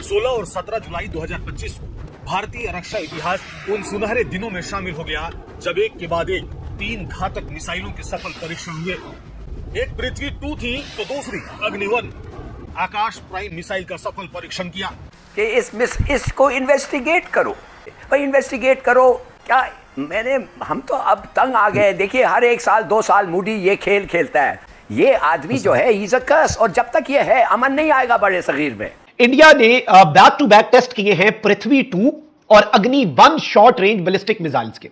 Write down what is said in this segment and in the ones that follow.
16 और 17 जुलाई 2025 को भारतीय रक्षा इतिहास उन सुनहरे दिनों में शामिल हो गया जब एक के बाद एक 3 घातक मिसाइलों के सफल परीक्षण हुए। एक पृथ्वी 2 थी तो दूसरी अग्नि-1 आकाश प्राइम मिसाइल का सफल परीक्षण किया कि इसको इन्वेस्टिगेट करो भाई, इन्वेस्टिगेट करो। क्या हम तो अब तंग आ गए। देखिए हर 1 साल 2 साल मूडी ये खेल खेलता है। ये आदमी जो है इज अ कर्स, और जब तक ये है अमन नहीं आएगा बड़े सगीर में। इंडिया ने बैक टू बैक टेस्ट किए हैं पृथ्वी 2 और अग्नि-1 शॉर्ट रेंज बैलिस्टिक मिसाइल्स के।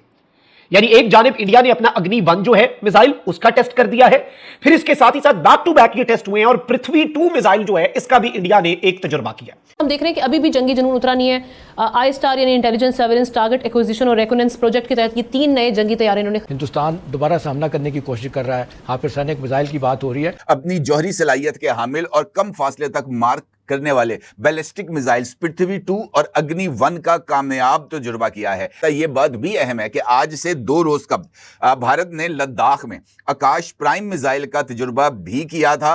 यानी एक जानिब इंडिया ने अपना अग्नि-1 जो है मिसाइल उसका टेस्ट कर दिया है, फिर इसके साथ ही साथ बैक टू बैक ये टेस्ट हुए हैं और पृथ्वी 2 मिसाइल जो है इसका भी इंडिया ने एक तजुर्बा किया। हम देख रहे हैं कि अभी भी जंगी जुनून उतरा नहीं है। आई स्टार यानी इंटेलिजेंस सर्वेलेंस टारगेट एक्विजिशन और रेकोनेंस प्रोजेक्ट के तहत ये 3 नए जंगी तैयारी इन्होंने। हिंदुस्तान दोबारा सामना करने की कोशिश कर रहा है। हाइपरसोनिक मिसाइल की बात हो रही है। अपनी जौहरी सलाहियत के हामिल और कम फासले तक मार करने वाले बैलिस्टिक मिसाइल्स पृथ्वी 2 और अग्नि-1 का कामयाब तजुर्बा किया है। यह बात भी अहम है कि आज से 2 रोज कबल भारत ने लद्दाख में आकाश प्राइम मिसाइल का तजुर्बा भी किया था।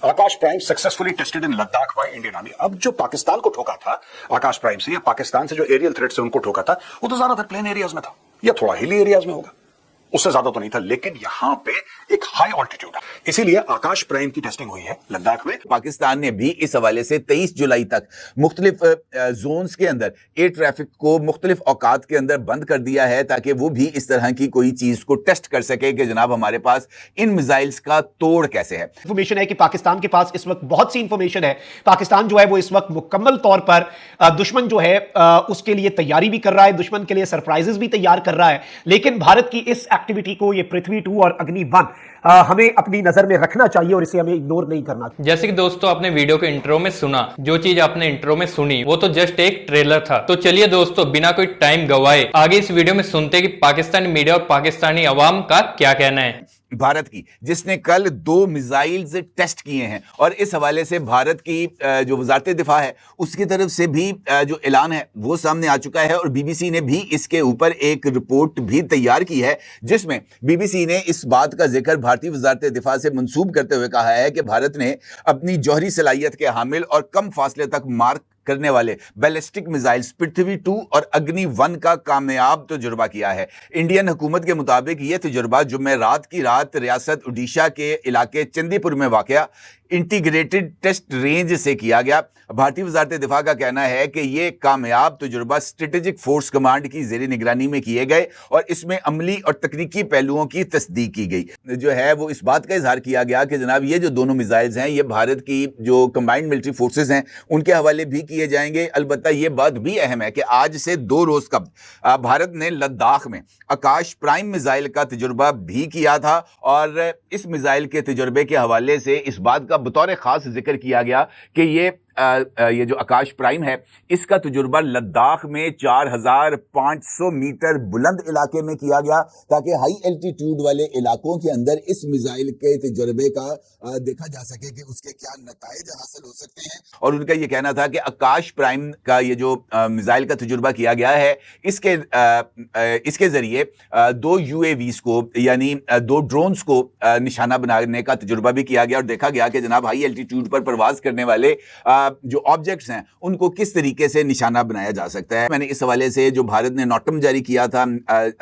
Akash prime successfully tested in Ladakh by Indian army. अब जो पाकिस्तान को ठोका था आकाश प्राइम से, या पाकिस्तान से जो एरियल थ्रेट से उनको ठोका था, वो तो ज्यादातर प्लेन एरियाज में था या थोड़ा हिली एरियाज में होगा, उससे ज्यादा तो नहीं था। लेकिन यहां पे एक हाई ऑल्टीट्यूड है, इसीलिए आकाश प्राइम की टेस्टिंग हुई है लद्दाख में। पाकिस्तान ने भी इस हवाले से 23 जुलाई तक मुख्तलिफ जोन्स के अंदर एयर ट्रैफिक को मुख्तलिफ औकात के अंदर बंद कर दिया है ताकि वो भी इस तरह की कोई चीज को टेस्ट कर सके कि जनाब हमारे पास इन मिसाइल्स का तोड़ कैसे है। इंफॉर्मेशन है कि पाकिस्तान के पास इस वक्त बहुत सी इंफॉर्मेशन है। पाकिस्तान जो है वो इस वक्त मुकम्मल तौर पर दुश्मन जो है उसके लिए तैयारी भी कर रहा है, दुश्मन के लिए सरप्राइजेस भी तैयार कर रहा है। लेकिन भारत की इस एक्टिविटी को, ये पृथ्वी 2 और अग्नि-1, हमें अपनी नजर में रखना चाहिए और इसे हमें इग्नोर नहीं करना चाहिए। जैसे कि दोस्तों आपने वीडियो के इंट्रो में सुना, जो चीज आपने इंट्रो में सुनी वो तो जस्ट एक ट्रेलर था। तो चलिए दोस्तों बिना कोई टाइम गवाए आगे इस वीडियो में सुनते कि पाकिस्तानी मीडिया और पाकिस्तानी अवाम का क्या कहना है। भारत की जिसने कल 2 मिसाइल्स टेस्ट किए हैं और इस हवाले से भारत की जो वजारत दिफा है उसकी तरफ से भी जो ऐलान है वो सामने आ चुका है और बीबीसी ने भी इसके ऊपर एक रिपोर्ट भी तैयार की है जिसमें बीबीसी ने इस बात का जिक्र भारतीय वजारत दिफा से मंसूब करते हुए कहा है कि भारत ने अपनी जौहरी सलाहियत के हामिल और कम फासले तक मार करने वाले बैलिस्टिक मिसाइल्स पृथ्वी 2 और अग्नि-1 का कामयाब तजुर्बा किया है। इंडियन हुकूमत के मुताबिक यह तजुर्बा जुमेरात की रात रियासत ओडिशा के इलाके चंदीपुर में वाक़या इंटीग्रेटेड टेस्ट रेंज से किया गया। भारतीय वजारत दिफा का कहना है कि यह कामयाब तजुर्बा स्ट्रेटेजिक फोर्स कमांड की ज़ेर निगरानी में किए गए और इसमें अमली और तकनीकी पहलुओं की तस्दीक की गई। जो है वो इस बात का इजहार किया गया कि जनाब ये जो दोनों मिसाइल्स हैं ये भारत की जो कंबाइंड मिलिट्री फोर्सेस हैं उनके हवाले भी किए जाएंगे। अलबत्ता ये बात भी अहम है कि आज से 2 रोज कबल भारत ने लद्दाख में आकाश प्राइम मिसाइल का तजुर्बा भी किया था और इस मिसाइल के तजुर्बे के हवाले से इस बात का बतौर खास जिक्र किया गया कि ये जो आकाश प्राइम है इसका तजुर्बा लद्दाख में 4500 मीटर बुलंद इलाके में किया गया ताकि हाई एल्टीट्यूड वाले इलाकों के अंदर इस मिसाइल के तजुर्बे का देखा जा सके कि उसके क्या नताइज हासिल हो सकते हैं। और उनका ये कहना था कि आकाश प्राइम का ये जो मिसाइल का तजुर्बा किया गया है इसके जरिए 2 UAVs को यानी 2 ड्रोन्स को निशाना बनाने का तजुर्बा भी किया गया और देखा गया कि जनाब हाई एल्टीट्यूड पर परवाज करने वाले जो ऑब्जेक्ट्स हैं उनको किस तरीके से निशाना बनाया जा सकता है। मैंने इस हवाले से जो भारत ने नोटम जारी किया था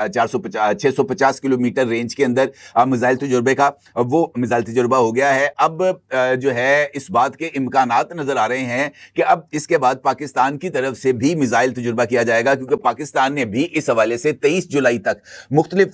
650 किलोमीटर रेंज के अंदर मिसाइल तजुर्बे का, वो मिसाइल तजुर्बा हो गया है। अब जो है इस बात के इम्कानात नजर आ रहे हैं कि अब इसके बाद पाकिस्तान की तरफ से भी मिसाइल तजुर्बा किया जाएगा क्योंकि पाकिस्तान ने भी इस हवाले से 23 जुलाई तक मुख्तलिफ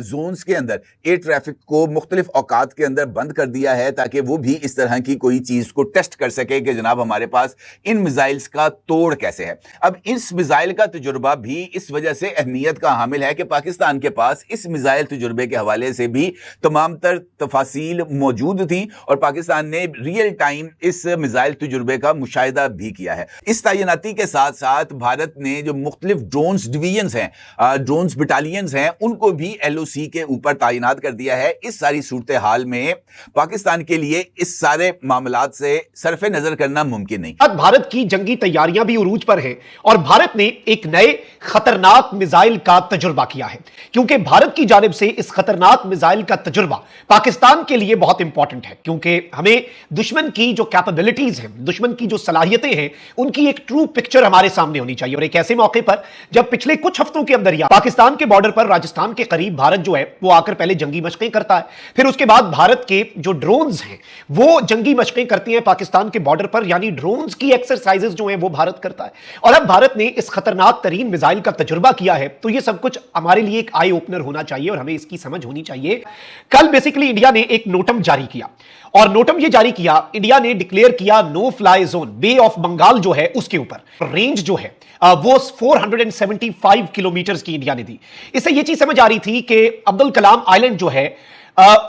जोन्स के अंदर एयर ट्रैफिक को मुख्तलिफ औकात के अंदर बंद कर दिया है ताकि वो भी इस तरह की कोई चीज को टेस्ट कर सके कि जनाब हमारे पास इन मिसाइल्स का तोड़ कैसे है। अब इस मिसाइल का तजुर्बा भी इस वजह से अहमियत का हामिल है कि पाकिस्तान के पास इस मिसाइल तजुर्बे के हवाले से भी तमाम तर तफासील मौजूद थी और पाकिस्तान ने रियल टाइम इस मिसाइल तजुर्बे का मुशाहिदा भी किया है। इस तैनाती के साथ साथ भारत ने जो मुख्तलिफ ड्रोन्स डिवीजन्स हैं, ड्रोन्स बटालियंस हैं, उनको भी LOC के ऊपर तैनात कर दिया है। इस सारी सूरत हाल में पाकिस्तान के लिए इस सारे मामलात से सरफे नजर करना मुमकिन नहीं। आज भारत की जंगी तैयारियां भी उरूज पर हैं और भारत ने एक नए खतरनाक मिसाइल का तजुर्बा किया है, क्योंकि भारत की जानिब से इस खतरनाक मिसाइल का तजुर्बा पाकिस्तान के लिए बहुत इंपॉर्टेंट है, क्योंकि हमें दुश्मन की जो कैपेबिलिटीज हैं, दुश्मन की जो सलाहियतें हैं, उनकी एक ट्रू पिक्चर हमारे सामने होनी चाहिए। और एक ऐसे मौके पर जब पिछले कुछ हफ्तों के अंदर या पाकिस्तान के बॉर्डर पर राजस्थान के करीब भारत जो है वो आकर पहले जंगी मशकें करता है, फिर उसके बाद भारत के जो ड्रोन्स हैं वो जंगी मशकें करती हैं पाकिस्तान के बॉर्डर पर, यानी ड्रोन्स की एक्सरसाइजेस जो हैं वो भारत करता है। और अब भारत ने इस खतरनाक तरीन मिसाइल का तजुर्बा किया है, तो ये सब कुछ हमारे लिए एक आई ओपनर होना चाहिए और हमें इसकी समझ होनी चाहिए। कल बेसिकली इंडिया ने एक नोटम जारी किया और नोटम ये जारी किया, इंडिया ने डिक्लेयर किया no fly zone bay of Bengal जो है उसके ऊपर। रेंज जो है वो 475 किलोमीटर की इंडिया ने दी। इससे ये चीज समझ आ रही थी कि अब्दुल कलाम आइलैंड जो है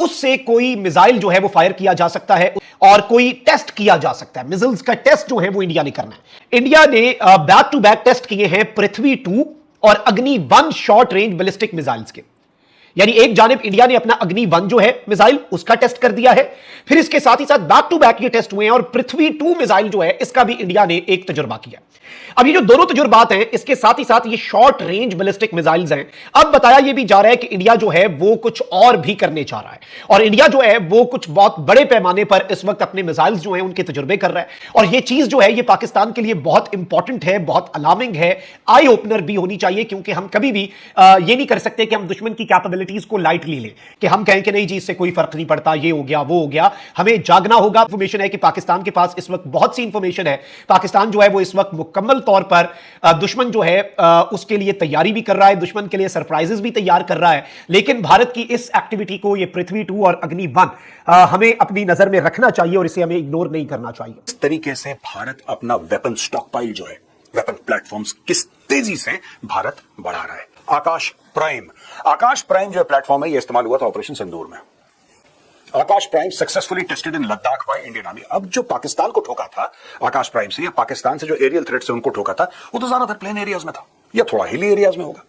उससे कोई मिसाइल जो है वो फायर किया जा सकता है और कोई टेस्ट किया जा सकता है। मिसाइल्स का टेस्ट जो है वो इंडिया ने करना है। इंडिया ने बैक टू बैक टेस्ट किए हैं पृथ्वी 2 और अग्नि 1 शॉर्ट रेंज बैलिस्टिक मिसाइल्स के, यानी एक जानिब इंडिया ने अपना अग्नि 1 जो है मिसाइल उसका टेस्ट कर दिया है, फिर इसके साथ ही साथ बैक टू बैक ये टेस्ट हुए हैं और पृथ्वी 2 मिसाइल जो है इसका भी इंडिया ने एक तजुर्बा किया। अब ये जो दोनों तजुर्बात हैं, इसके साथ ही साथ ये शॉर्ट रेंज बैलिस्टिक मिसाइल्स हैं। अब बताया ये भी जा रहा है कि इंडिया जो है वो कुछ और भी करने जा रहा है और इंडिया जो है वो कुछ बहुत बड़े पैमाने पर इस वक्त अपने मिसाइल्स जो हैं उनके तजुर्बे कर रहा है। और ये चीज जो है ये पाकिस्तान के लिए बहुत इंपॉर्टेंट है, बहुत अलार्मिंग है, आई ओपनर भी होनी चाहिए, क्योंकि हम कभी भी ये नहीं कर सकते कि हम दुश्मन की कैपेबिलिटीज को लाइटली लें, कि हम कहें कि नहीं जी इससे कोई फर्क नहीं पड़ता, ये हो गया वो हो गया। हमें जागना होगा। इंफॉर्मेशन है कि पाकिस्तान के पास इस वक्त बहुत सी इंफॉर्मेशन है, पाकिस्तान जो है वो इस वक्त मुकम्मल तौर पर दुश्मन जो है उसके लिए तैयारी भी कर रहा है, दुश्मन के लिए सरप्राइजेस भी तैयार कर रहा है। लेकिन भारत की इस एक्टिविटी को, ये पृथ्वी 2 और अग्नि 1 हमें अपनी नजर में रखना चाहिए और इसे हमें इग्नोर नहीं करना चाहिए। इस तरीके से भारत अपना वेपन स्टॉक पाइल जो है, वेपन प्लेटफॉर्म्स किस तेजी से भारत बढ़ा रहा है। आकाश प्राइम जो प्लेटफॉर्म है ये इस्तेमाल हुआ था ऑपरेशन सिंदूर में। Akash prime successfully tested in Ladakh by Indian army. अब जो पाकिस्तान को ठोका था आकाश प्राइम से, या पाकिस्तान से जो एरियल थ्रेट से उनको ठोका था, वो तो ज्यादातर प्लेन एरियाज में था या थोड़ा हिली एरियाज में होगा,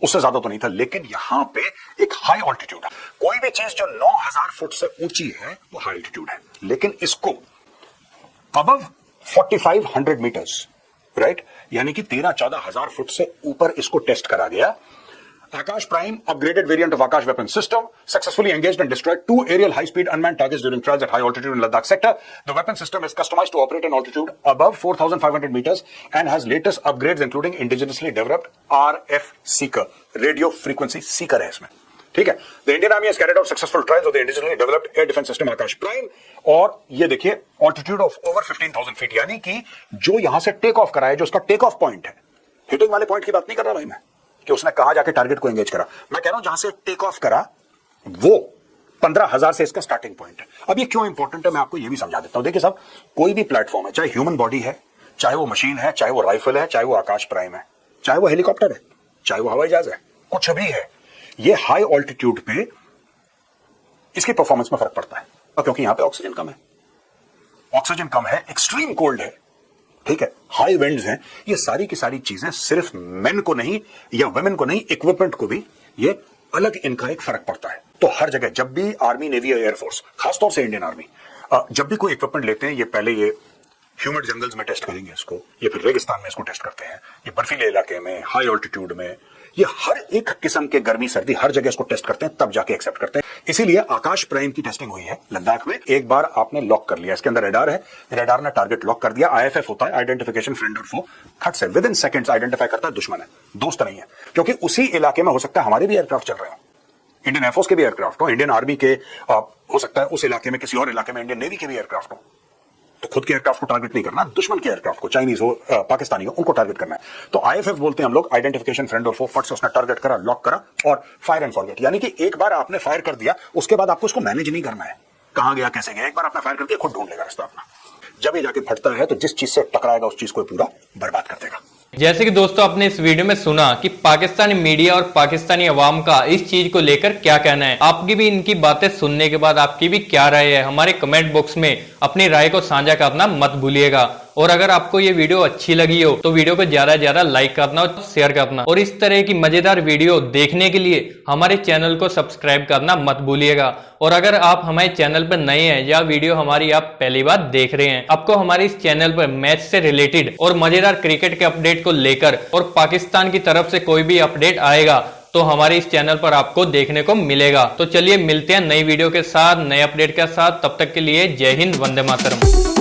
उससे ज्यादा तो नहीं था। लेकिन यहां पे एक हाई ऑल्टीट्यूड है। कोई भी चीज जो 9000 फुट से ऊंची है वो हाई ऑल्टीट्यूड है, लेकिन इसको अबव 4500 मीटर्स, राइट, यानी कि 13-14 फुट से ऊपर इसको टेस्ट करा गया। Akash Prime, upgraded variant of Akash weapon system, successfully engaged and destroyed 2 aerial high-speed unmanned targets during trials at high altitude in Ladakh sector. The weapon system is customized to operate in altitude above 4,500 meters and has latest upgrades including indigenously developed RF seeker, radio frequency seeker है इसमें, ठीक है। The Indian Army has carried out successful trials of the indigenously developed air defense system Akash Prime, और ये देखिए altitude of over 15,000 feet, यानी कि जो यहां से टेक ऑफ करा है, जो उसका टेक ऑफ पॉइंट है, हिटिंग वाले पॉइंट की बात नहीं कर रहा भाई मैं, कि उसने कहां जाके टारगेट को एंगेज करा, मैं कह रहा हूं जहां से टेक ऑफ करा वो 15,000 से इसका स्टार्टिंग पॉइंट है। अब ये क्यों इंपॉर्टेंट है मैं आपको ये भी समझा देता हूं। देखिए साहब, कोई भी प्लेटफॉर्म है, चाहे ह्यूमन बॉडी है, चाहे वो मशीन है, चाहे वो राइफल है, चाहे वो आकाश प्राइम है, चाहे वो हेलीकॉप्टर है, चाहे वो हवाई जहाज है, कुछ भी है, ये हाई ऑल्टीट्यूड पे इसकी परफॉर्मेंस में फर्क पड़ता है, क्योंकि यहां पे ऑक्सीजन कम है, ऑक्सीजन कम है, एक्सट्रीम कोल्ड है, ठीक है, हाई विंड्स हैं। ये सारी की सारी चीजें सिर्फ मेन को नहीं या वुमेन को नहीं, इक्विपमेंट को भी ये अलग इनका एक फर्क पड़ता है। तो हर जगह जब भी आर्मी, नेवी या एयरफोर्स, खासतौर से इंडियन आर्मी जब भी कोई इक्विपमेंट लेते हैं, ये पहले ये ह्यूमिड जंगल्स में टेस्ट करेंगे इसको, ये फिर रेगिस्तान में इसको टेस्ट करते हैं, ये बर्फीले इलाके में, हाई ऑल्टीट्यूड में, ये हर एक किस्म के गर्मी सर्दी हर जगह इसको टेस्ट करते हैं, तब जाके एक्सेप्ट करते हैं। इसीलिए आकाश प्राइम की टेस्टिंग हुई है लद्दाख में। एक बार आपने लॉक कर लिया, इसके अंदर रेडार है, रेडार ने टारगेट लॉक कर दिया, IFF होता है, आइडेंटिफिकेशन फ्रेंड और फो, खट से विद इन सेकंड्स आइडेंटिफाई करता है दुश्मन है, दोस्त नहीं है, क्योंकि उसी इलाके में हो सकता है हमारे भी एयरक्राफ्ट चल रहे हो, इंडियन एयरफोर्स के भी एयरक्राफ्ट हो, इंडियन आर्मी के हो सकता है उस इलाके में किसी और इलाके में इंडियन नेवी के भी एयरक्राफ्ट हो। तो खुद के एयरक्राफ्ट को टारगेट नहीं करना, दुश्मन के एयरक्राफ्ट को, चाइनीज हो पाकिस्तानी हो, उनको टारगेट करना है। तो IFF बोलते हैं हम लोग, आइडेंटिफिकेशन फ्रेंड और फो, फट से उसने टारगेट करा, लॉक करा और फायर एंड फॉरगेट, यानी कि एक बार आपने फायर कर दिया उसके बाद आपको उसको मैनेज नहीं करना है, कहां गया कैसे गया, एक बार आपने फायर कर दिया खुद ढूंढ लेगा रास्ता अपना। जब ये जाके फटता है तो जिस चीज से टकराएगा उस चीज को पूरा बर्बाद कर देगा। जैसे कि दोस्तों आपने इस वीडियो में सुना कि पाकिस्तानी मीडिया और पाकिस्तानी अवाम का इस चीज को लेकर क्या कहना है। आपकी भी इनकी बातें सुनने के बाद आपकी भी क्या राय है, हमारे कमेंट बॉक्स में अपनी राय को साझा करना मत भूलिएगा। और अगर आपको ये वीडियो अच्छी लगी हो तो वीडियो को ज्यादा से ज्यादा लाइक करना और शेयर करना, और इस तरह की मजेदार वीडियो देखने के लिए हमारे चैनल को सब्सक्राइब करना मत भूलिएगा। और अगर आप हमारे चैनल पर नए हैं या वीडियो हमारी आप पहली बार देख रहे हैं, आपको हमारे इस चैनल पर मैच से रिलेटेड और मजेदार क्रिकेट के अपडेट को लेकर और पाकिस्तान की तरफ से कोई भी अपडेट आएगा तो हमारे इस चैनल पर आपको देखने को मिलेगा। तो चलिए मिलते हैं नई वीडियो के साथ, नए अपडेट के साथ। तब तक के लिए जय हिंद, वंदे मातरम।